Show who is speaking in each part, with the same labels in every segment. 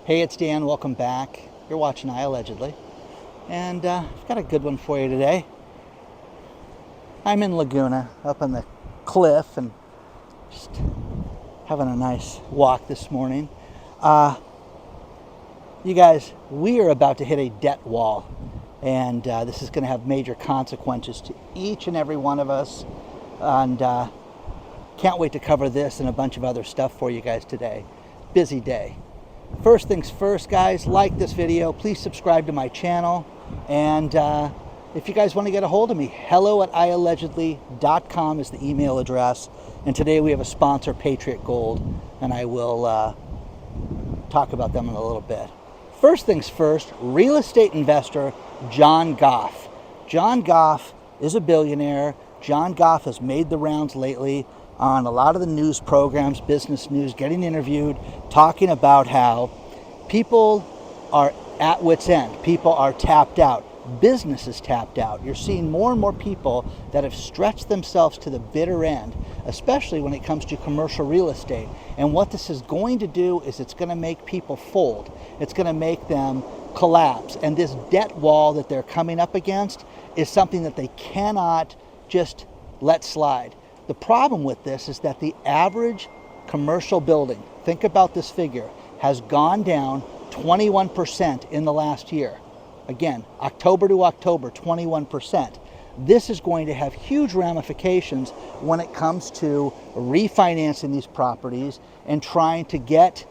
Speaker 1: Hey, it's Dan. Welcome back. You're watching iAllegedly. And I've got a good one for you today. I'm in Laguna, up on the cliff, and just having a nice walk this morning. You guys, we are about to hit a debt wall. And this is going to have major consequences to each and every one of us. And can't wait to cover this and a bunch of other stuff for you guys today. Busy day. First things first, guys, like this video, please subscribe to my channel, and if you guys want to get a hold of me, hello@iallegedly.com is the email address, and today we have a sponsor, Patriot Gold, and I will talk about them in a little bit. First things first, real estate investor John Goff. John Goff is a billionaire. John Goff has made the rounds lately on a lot of the news programs, business news, getting interviewed, talking about how people are at wit's end. People are tapped out. Business is tapped out. You're seeing more and more people that have stretched themselves to the bitter end, especially when it comes to commercial real estate. And what this is going to do is it's going to make people fold. It's going to make them collapse. And this debt wall that they're coming up against is something that they cannot just let slide. The problem with this is that the average commercial building, think about this figure, has gone down 21% in the last year. Again, October to October, 21%. This is going to have huge ramifications when it comes to refinancing these properties and trying to get,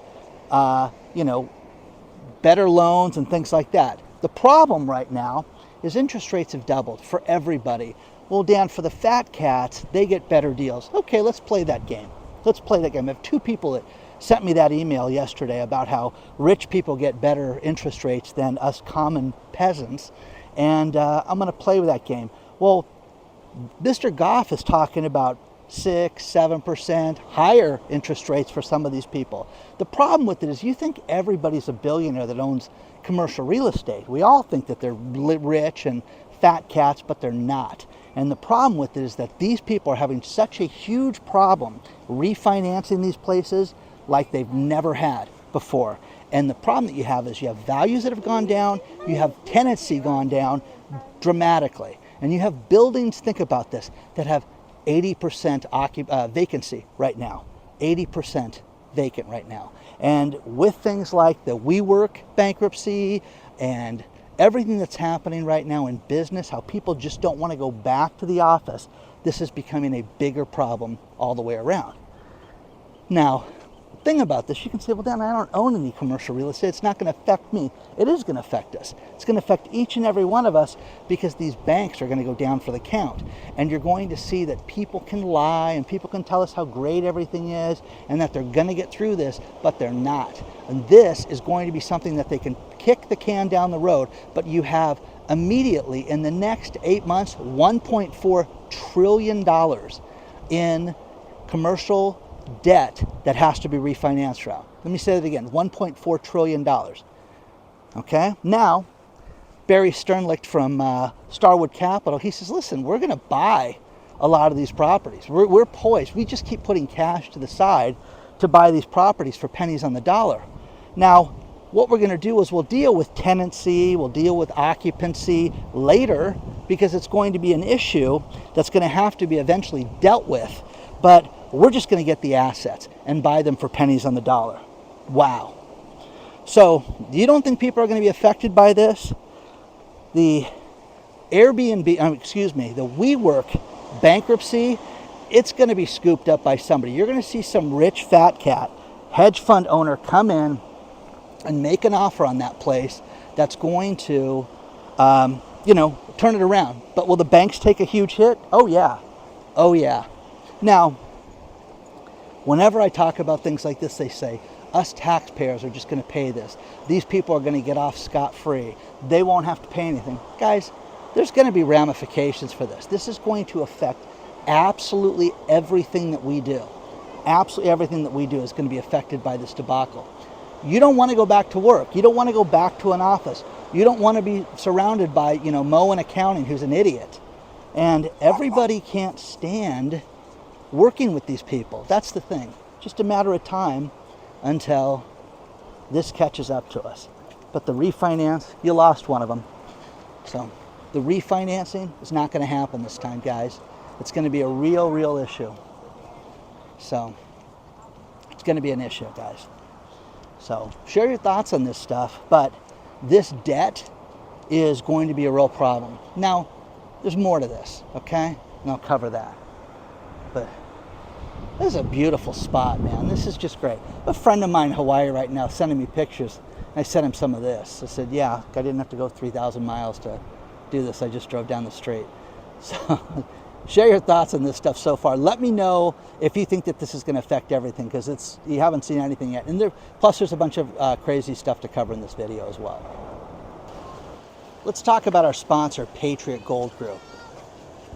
Speaker 1: better loans and things like that. The problem right now is interest rates have doubled for everybody. Well, Dan, for the fat cats, they get better deals. Okay, let's play that game. Let's play that game. I have two people that sent me that email yesterday about how rich people get better interest rates than us common peasants, and I'm going to play with that game. Well, Mr. Goff is talking about 6, 7% higher interest rates for some of these people. The problem with it is you think everybody's a billionaire that owns commercial real estate. We all think that they're rich and fat cats, but they're not. And the problem with it is that these people are having such a huge problem refinancing these places like they've never had before. And the problem that you have is you have values that have gone down, you have tenancy gone down dramatically, and you have buildings, think about this, that have 80% vacancy right now, 80% vacant right now. And with things like the WeWork bankruptcy and everything that's happening right now in business, how people just don't want to go back to the office, this is becoming a bigger problem all the way around. Now, the thing about this, you can say, well, Dan, I don't own any commercial real estate. It's not going to affect me. It is going to affect us. It's going to affect each and every one of us because these banks are going to go down for the count. And you're going to see that people can lie and people can tell us how great everything is and that they're going to get through this, but they're not. And this is going to be something that they can kick the can down the road, but you have immediately in the next 8 months, $1.4 trillion in commercial debt that has to be refinanced from. Let me say that again, $1.4 trillion. Okay, now Barry Sternlicht from Starwood Capital, he says, listen, we're going to buy a lot of these properties. We're poised. We just keep putting cash to the side to buy these properties for pennies on the dollar. Now, what we're going to do is we'll deal with tenancy, we'll deal with occupancy later because it's going to be an issue that's going to have to be eventually dealt with. But we're just going to get the assets and buy them for pennies on the dollar. Wow. So, you don't think people are going to be affected by this? The the WeWork bankruptcy, it's going to be scooped up by somebody. You're going to see some rich fat cat hedge fund owner come in and make an offer on that place that's going to, turn it around. But will the banks take a huge hit? Oh, yeah. Oh, yeah. Now, whenever I talk about things like this, they say, us taxpayers are just going to pay this. These people are going to get off scot-free. They won't have to pay anything. Guys, there's going to be ramifications for this. This is going to affect absolutely everything that we do. Absolutely everything that we do is going to be affected by this debacle. You don't want to go back to work. You don't want to go back to an office. You don't want to be surrounded by, Mo in accounting who's an idiot. And everybody can't stand working with these people. That's the thing. Just a matter of time until this catches up to us. But the refinance, you lost one of them. So the refinancing is not going to happen this time, guys. It's going to be a real issue. So it's going to be an issue, guys. So share your thoughts on this stuff, but this debt is going to be a real problem. Now, there's more to this, okay? And I'll cover that. But this is a beautiful spot, man. This is just great. A friend of mine in Hawaii right now sending me pictures. I sent him some of this. I said, yeah, I didn't have to go 3,000 miles to do this. I just drove down the street. So share your thoughts on this stuff so far. Let me know if you think that this is going to affect everything, because you haven't seen anything yet. And plus there's a bunch of crazy stuff to cover in this video as well. Let's talk about our sponsor, Patriot Gold Group.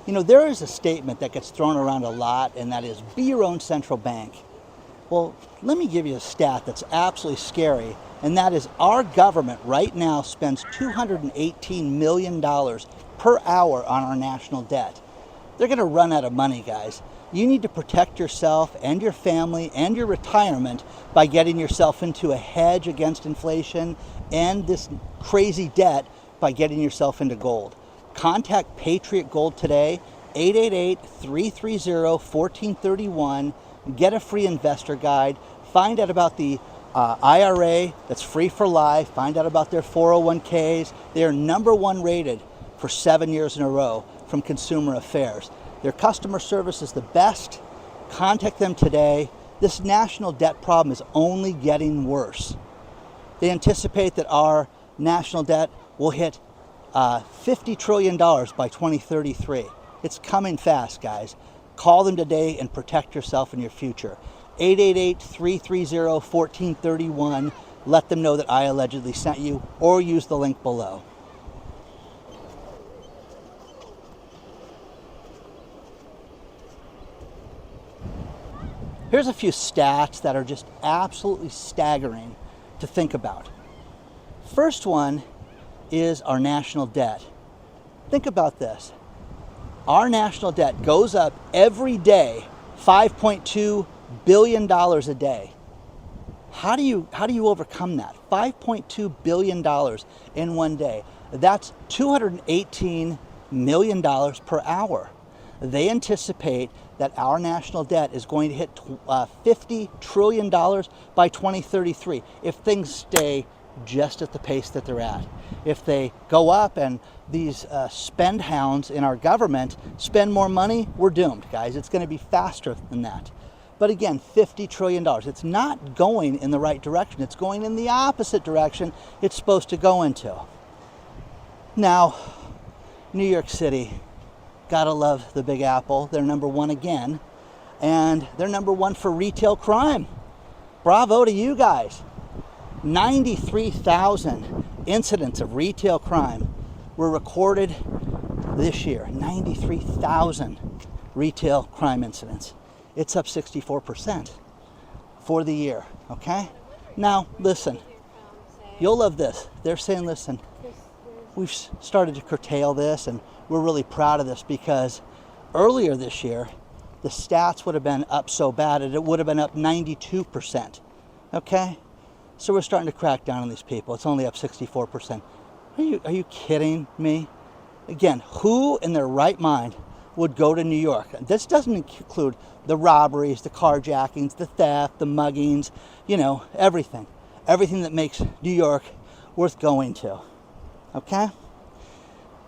Speaker 1: You know, there is a statement that gets thrown around a lot, and that is, be your own central bank. Well, let me give you a stat that's absolutely scary, and that is our government right now spends $218 million per hour on our national debt. They're going to run out of money, guys. You need to protect yourself and your family and your retirement by getting yourself into a hedge against inflation and this crazy debt by getting yourself into gold. Contact Patriot Gold today, 888-330-1431. Get a free investor guide. Find out about the IRA that's free for life. Find out about their 401ks. They are #1 rated for 7 years in a row from Consumer Affairs. Their customer service is the best. Contact them today. This national debt problem is only getting worse. They anticipate that our national debt will hit $50 trillion by 2033. It's coming fast, guys. Call them today and protect yourself and your future. 888-330-1431. Let them know that I allegedly sent you, or use the link below. Here's a few stats that are just absolutely staggering to think about. First one is our national debt. Think about this. Our national debt goes up every day, $5.2 billion a day. How do you overcome that? $5.2 billion in one day. That's $218 million per hour. They anticipate that our national debt is going to hit $50 trillion by 2033 if things stay just at the pace that they're at. If they go up and these spend hounds in our government spend more money, we're doomed, guys. It's going to be faster than that. But again, $50 trillion. It's not going in the right direction. It's going in the opposite direction it's supposed to go into. Now, New York City, gotta love the Big Apple. They're #1 again. And they're #1 for retail crime. Bravo to you guys. 93,000 incidents of retail crime were recorded this year. 93,000 retail crime incidents. It's up 64% for the year, okay? Now, listen, you'll love this. They're saying, listen, we've started to curtail this, and we're really proud of this, because earlier this year, the stats would have been up so bad that it would have been up 92%, okay? So we're starting to crack down on these people. It's only up 64%. Are you kidding me? Again, who in their right mind would go to New York? This doesn't include the robberies, the carjackings, the theft, the muggings, you know, everything. Everything that makes New York worth going to. Okay?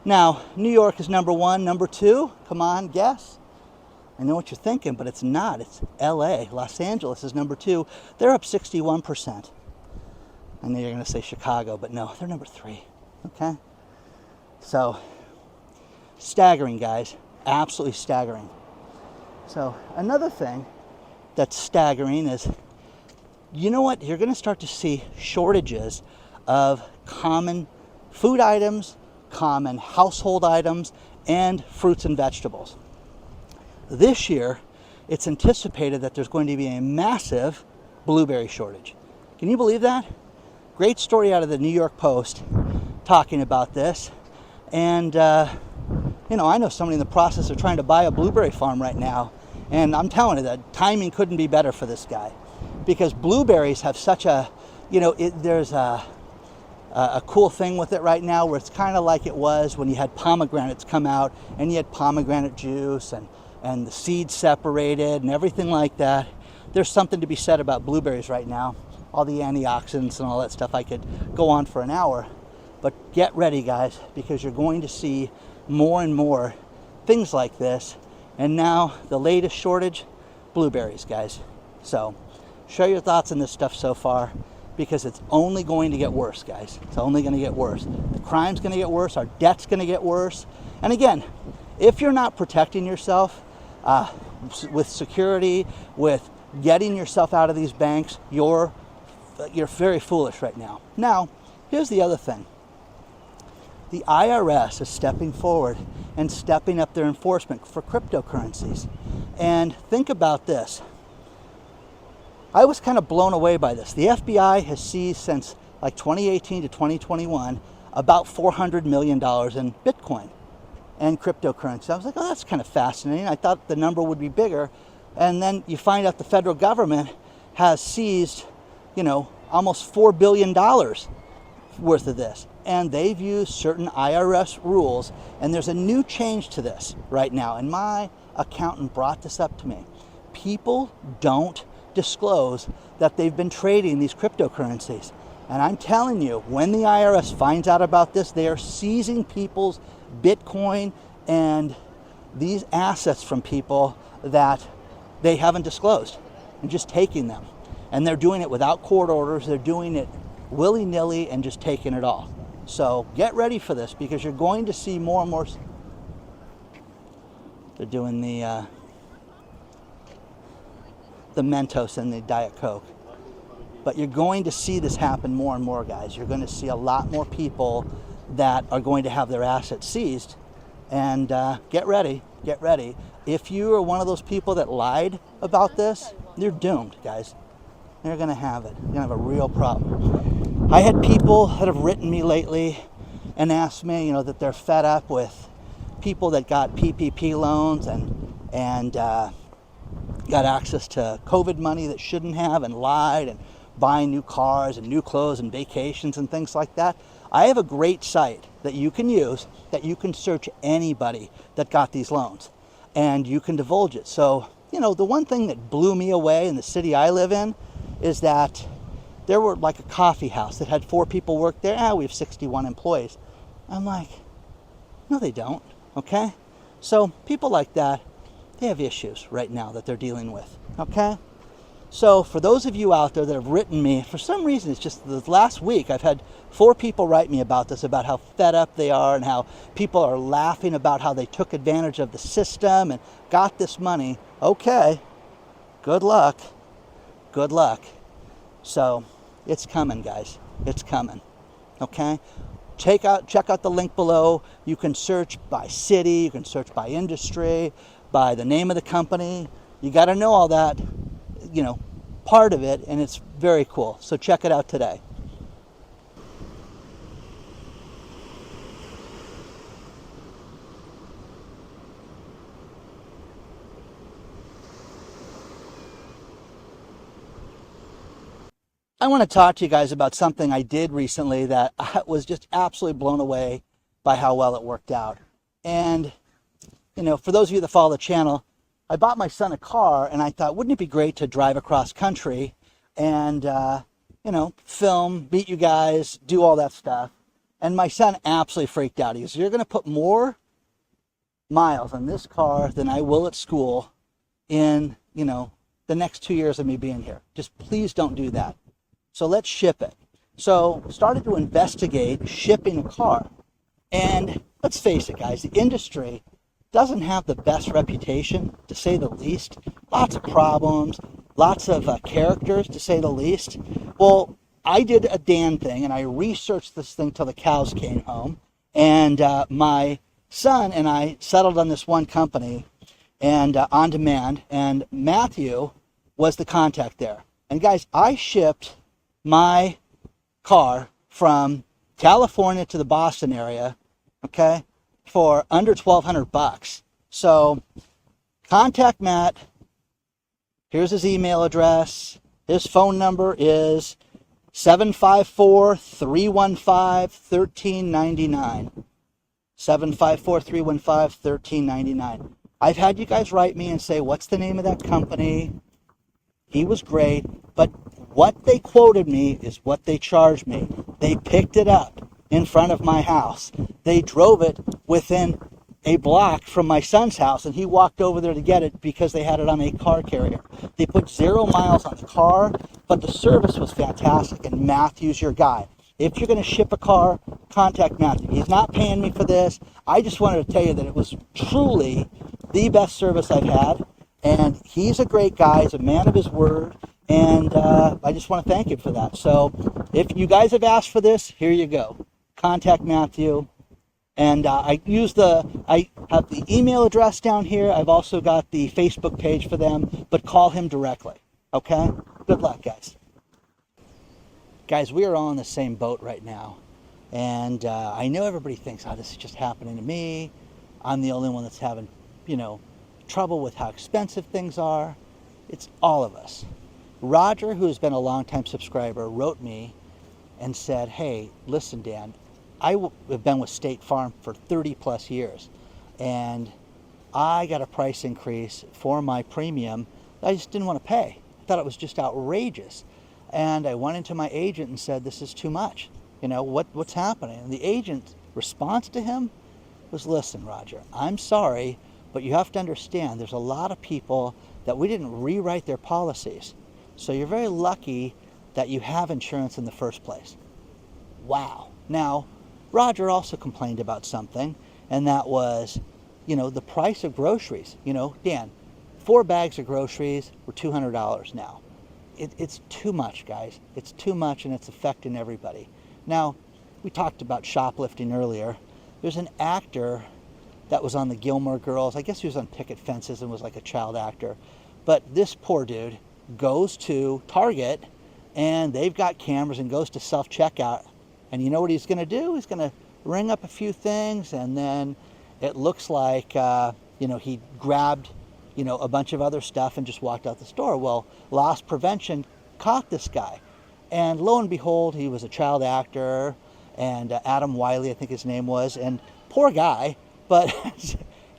Speaker 1: Now, New York is #1. #2, come on, guess. I know what you're thinking, but it's not. It's LA. Los Angeles is #2. They're up 61%. I know you're going to say Chicago, but no, they're #3. Okay? So, staggering, guys. Absolutely staggering. So, another thing that's staggering is, you know what? You're going to start to see shortages of common food items, common household items, and fruits and vegetables. This year, it's anticipated that there's going to be a massive blueberry shortage. Can you believe that? Great story out of the New York Post talking about this. And, you know, I know somebody in the process of trying to buy a blueberry farm right now. And I'm telling you that timing couldn't be better for this guy. Because blueberries have such a, there's a cool thing with it right now where it's kind of like it was when you had pomegranates come out and you had pomegranate juice and the seeds separated and everything like that. There's something to be said about blueberries right now, all the antioxidants and all that stuff. I could go on for an hour, but get ready, guys, because you're going to see more and more things like this. And now the latest shortage, blueberries, guys. So share your thoughts on this stuff so far, because it's only going to get worse, guys. It's only going to get worse. The crime's going to get worse. Our debt's going to get worse. And again, if you're not protecting yourself with security, with getting yourself out of these banks, you're very foolish right now. Now, here's the other thing. The IRS is stepping forward and stepping up their enforcement for cryptocurrencies. And think about this. I was kind of blown away by this. The FBI has seized since like 2018 to 2021 about $400 million in Bitcoin and cryptocurrency. I was like, oh, that's kind of fascinating. I thought the number would be bigger. And then you find out the federal government has seized, almost $4 billion worth of this. And they've used certain IRS rules. And there's a new change to this right now. And my accountant brought this up to me. People don't disclose that they've been trading these cryptocurrencies. And I'm telling you, when the IRS finds out about this, they are seizing people's Bitcoin and these assets from people that they haven't disclosed and just taking them. And they're doing it without court orders. They're doing it willy-nilly and just taking it all. So get ready for this, because you're going to see more and more. They're doing the Mentos and the Diet Coke. But you're going to see this happen more and more, guys. You're going to see a lot more people that are going to have their assets seized. And get ready. If you are one of those people that lied about this, you're doomed, guys. You're going to have it. You're going to have a real problem. I had people that have written me lately and asked me, that they're fed up with people that got PPP loans and got access to COVID money that shouldn't have, and lied, and buying new cars and new clothes and vacations and things like that. I have a great site that you can use, that you can search anybody that got these loans and you can divulge it. So, the one thing that blew me away in the city I live in is that there were like a coffee house that had 4 people work there. We have 61 employees. I'm like, no, they don't. Okay. So people like that, they have issues right now that they're dealing with. Okay. So for those of you out there that have written me, for some reason, it's just the last week, I've had 4 people write me about this, about how fed up they are and how people are laughing about how they took advantage of the system and got this money. Okay, good luck. So it's coming, guys. It's coming. Okay? Check out the link below. You can search by city, you can search by industry, by the name of the company. You got to know all that, part of it, and it's very cool. So check it out today. I want to talk to you guys about something I did recently that I was just absolutely blown away by how well it worked out. And, for those of you that follow the channel, I bought my son a car, and I thought, wouldn't it be great to drive across country and, film, meet you guys, do all that stuff. And my son absolutely freaked out. He goes, you're going to put more miles on this car than I will at school in, the next 2 years of me being here. Just please don't do that. So let's ship it. So started to investigate shipping a car. And let's face it, guys, the industry doesn't have the best reputation, to say the least. Lots of problems, lots of characters, to say the least. Well, I did a Dan thing, and I researched this thing till the cows came home. And my son and I settled on this one company, and On Demand, and Matthew was the contact there. And guys, I shipped my car from California to the Boston area, okay, for under $1,200. So contact Matt. Here's his email address. His phone number is 754-315-1399. 754-315-1399. I've had you guys write me and say, what's the name of that company? He was great, but what they quoted me is what they charged me. They picked it up in front of my house. They drove it within a block from my son's house, and he walked over there to get it because they had it on a car carrier. They put 0 miles on the car, but the service was fantastic, and Matthew's your guy. If you're going to ship a car, contact Matthew. He's not paying me for this. I just wanted to tell you that it was truly the best service I've had, and he's a great guy. He's a man of his word, and I just want to thank him for that. So if you guys have asked for this, here you go. Contact Matthew. And I have the email address down here. I've also got the Facebook page for them, but call him directly. Okay? Good luck, guys. Guys, we are all in the same boat right now. And I know everybody thinks, oh, this is just happening to me. I'm the only one that's having, trouble with how expensive things are. It's all of us. Roger, who has been a longtime subscriber, wrote me and said, hey, listen, Dan, I have been with State Farm for 30 plus years, and I got a price increase for my premium that I just didn't want to pay. I thought it was just outrageous. And I went into my agent and said, this is too much. What's happening? And the agent's response to him was, listen, Roger, I'm sorry, but you have to understand there's a lot of people that we didn't rewrite their policies. So you're very lucky that you have insurance in the first place. Wow. Now, Roger also complained about something, and that was, the price of groceries. Dan, 4 bags of groceries were $200 now. It's too much, guys. It's too much, and it's affecting everybody. Now, we talked about shoplifting earlier. There's an actor that was on the Gilmore Girls. I guess he was on Picket Fences and was like a child actor. But this poor dude goes to Target, and they've got cameras, and goes to self-checkout. And you know what he's going to do? He's going to ring up a few things, and then it looks like, he grabbed, a bunch of other stuff and just walked out the store. Well, loss prevention caught this guy. And lo and behold, he was a child actor, and Adam Wiley, I think his name was, and poor guy, but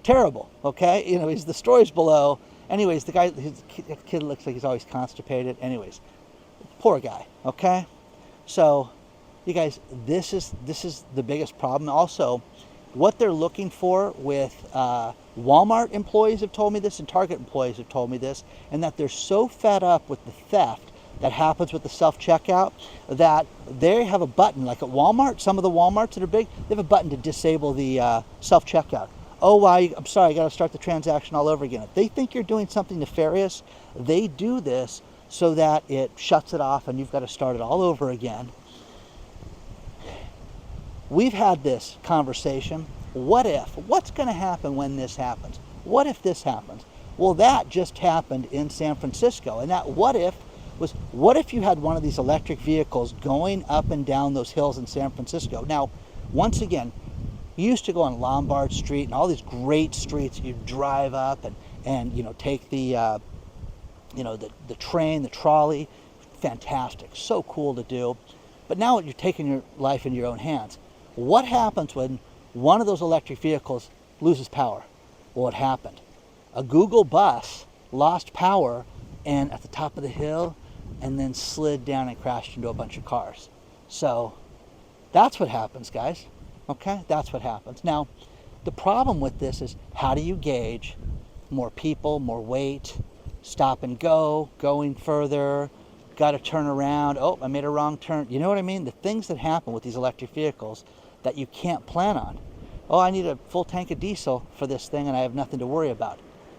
Speaker 1: terrible, okay? He's the story's below. Anyways, his kid looks like he's always constipated. Anyways, poor guy, okay? So, you guys, this is the biggest problem. Also, what they're looking for with Walmart employees have told me this, and Target employees have told me this, and that they're so fed up with the theft that happens with the self-checkout that they have a button, like at Walmart, some of the Walmarts that are big, they have a button to disable the self-checkout. Oh, I'm sorry, I got to start the transaction all over again. If they think you're doing something nefarious, they do this so that it shuts it off and you've got to start it all over again. We've had this conversation. What's going to happen when this happens? What if this happens? Well, that just happened in San Francisco. And that what if you had one of these electric vehicles going up and down those hills in San Francisco? Now, once again, you used to go on Lombard Street and all these great streets. You drive up and take the the train, the trolley. Fantastic, so cool to do. But now you're taking your life in your own hands. What happens when one of those electric vehicles loses power? Well, it happened. A Google bus lost power and at the top of the hill, and then slid down and crashed into a bunch of cars. So that's what happens, guys. Okay, that's what happens. Now, the problem with this is, how do you gauge more people, more weight, stop and go, going further, got to turn around, oh, I made a wrong turn. You know what I mean? The things that happen with these electric vehicles that you can't plan on. Oh, I need a full tank of diesel for this thing and I have nothing to worry about.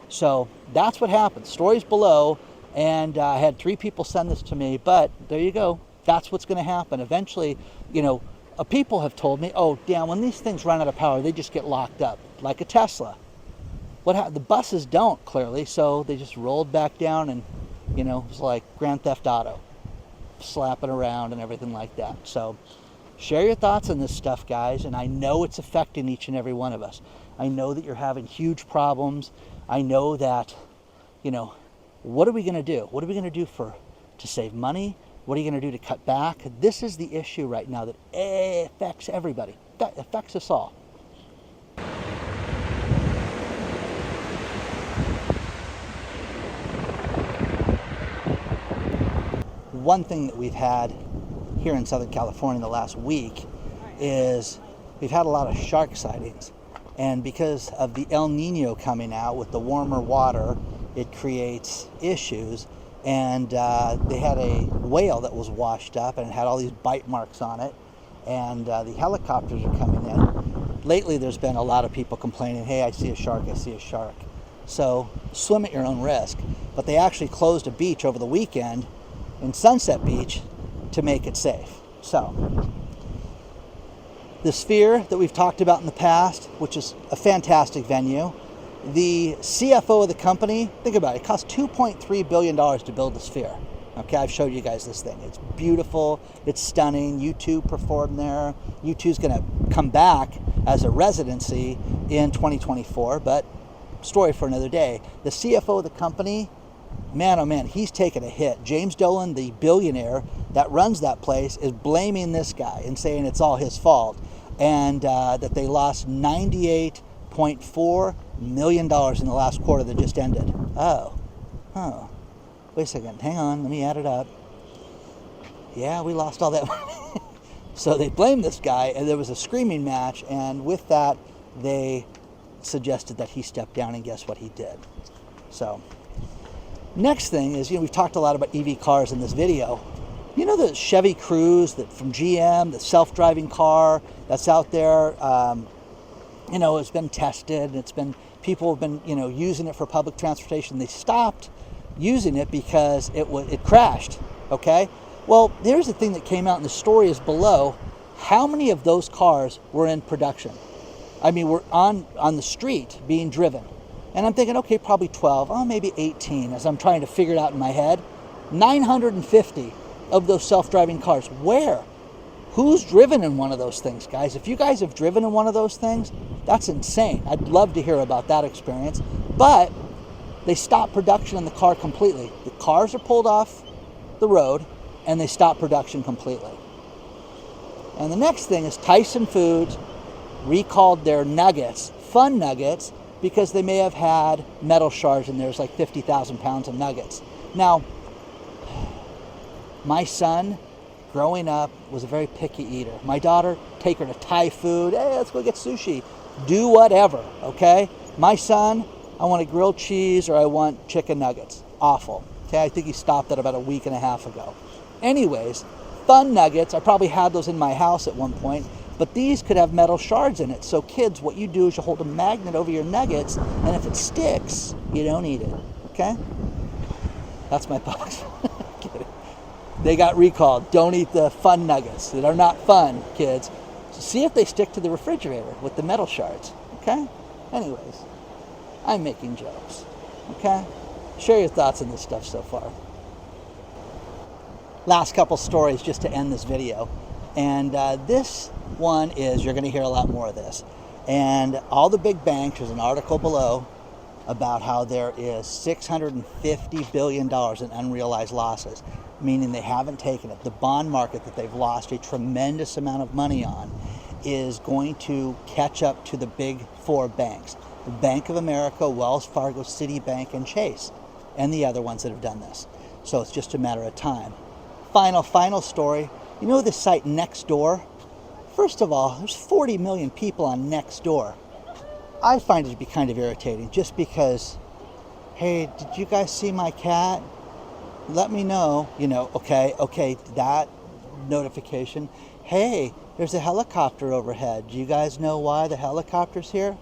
Speaker 1: So that's what happens. Stories below, and I had 3 people send this to me, but there you go. That's what's going to happen. Eventually, people have told me, oh, Dan, when these things run out of power, they just get locked up, like a Tesla. The buses don't, clearly, so they just rolled back down and, it was like Grand Theft Auto, slapping around and everything like that. So share your thoughts on this stuff, guys, and I know it's affecting each and every one of us. I know that you're having huge problems. I know that, what are we going to do? What are we going to do to save money, What are you going to do to cut back? This is the issue right now that affects everybody. That affects us all. One thing that we've had here in Southern California the last week is we've had a lot of shark sightings. And because of the El Nino coming out with the warmer water, it creates issues. And they had a whale that was washed up and it had all these bite marks on it. And the helicopters are coming in. Lately, there's been a lot of people complaining, hey, I see a shark, I see a shark. So swim at your own risk. But they actually closed a beach over the weekend in Sunset Beach to make it safe. So the Sphere that we've talked about in the past, which is a fantastic venue, the CFO of the company, think about it, it cost $2.3 billion to build the Sphere. Okay, I've showed you guys this thing. It's beautiful, it's stunning. U2 performed there. U2's gonna come back as a residency in 2024, but story for another day. The CFO of the company, man, oh man, he's taken a hit. James Dolan, the billionaire that runs that place, is blaming this guy and saying it's all his fault, and that they lost $98.4 million in the last quarter that just ended. Oh, wait a second, hang on, let me add it up. Yeah, we lost all that money. So they blamed this guy, and there was a screaming match, and with that, they suggested that he step down, and guess what he did? So, next thing is, we've talked a lot about EV cars in this video. You know the Chevy Cruze that from GM, the self-driving car that's out there, it's been tested, and people have been, using it for public transportation. They stopped using it because it crashed, okay? Well, here's the thing that came out, and the story is below. How many of those cars were in production? I mean, were on the street being driven. And I'm thinking, okay, probably 12, maybe 18, as I'm trying to figure it out in my head. 950 of those self-driving cars. Where? Who's driven in one of those things, guys? If you guys have driven in one of those things, that's insane. I'd love to hear about that experience. But they stopped production in the car completely. The cars are pulled off the road, and they stopped production completely. And the next thing is Tyson Foods recalled their nuggets, Fun Nuggets, because they may have had metal shards in there. There's like 50,000 pounds of nuggets. Now, my son, growing up, was a very picky eater. My daughter, take her to Thai food. Hey, let's go get sushi. Do whatever, okay? My son, I want a grilled cheese or I want chicken nuggets. Awful. Okay, I think he stopped that about a week and a half ago. Anyways, Fun Nuggets, I probably had those in my house at one point, but these could have metal shards in it. So kids, what you do is you hold a magnet over your nuggets, and if it sticks, you don't eat it, okay? That's my box. Kidding. They got recalled. Don't eat the Fun Nuggets. They are not fun, kids. So see if they stick to the refrigerator with the metal shards, okay? Anyways, I'm making jokes, okay? Share your thoughts on this stuff so far. Last couple stories just to end this video. And this one is, you're going to hear a lot more of this. And all the big banks, there's an article below about how there is $650 billion in unrealized losses, meaning they haven't taken it. The bond market that they've lost a tremendous amount of money on is going to catch up to the big four banks. Bank of America, Wells Fargo, Citibank, and Chase, and the other ones that have done this. So it's just a matter of time. Final story. You know this site Nextdoor? First of all, there's 40 million people on Nextdoor. I find it to be kind of irritating just because, hey, did you guys see my cat? Let me know, okay, that notification. Hey, there's a helicopter overhead. Do you guys know why the helicopter's here?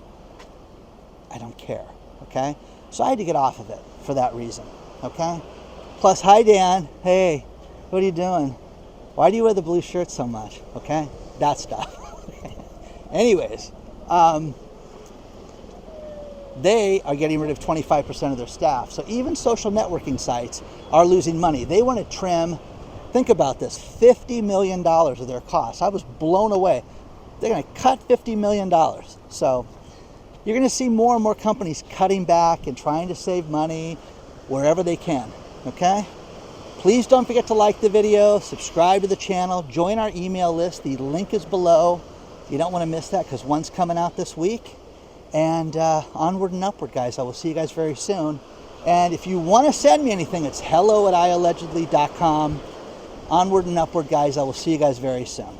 Speaker 1: I don't care, okay? So I had to get off of it for that reason, okay? Plus, hi Dan, hey, what are you doing? Why do you wear the blue shirt so much, okay? That stuff. Anyways, they are getting rid of 25% of their staff. So even social networking sites are losing money. They want to trim, think about this, $50 million of their costs. I was blown away. They're going to cut $50 million. So you're going to see more and more companies cutting back and trying to save money wherever they can, okay? Please don't forget to like the video, subscribe to the channel, join our email list. The link is below. You don't want to miss that because one's coming out this week. And onward and upward, guys. I will see you guys very soon. And if you want to send me anything, it's hello@iallegedly.com. Onward and upward, guys. I will see you guys very soon.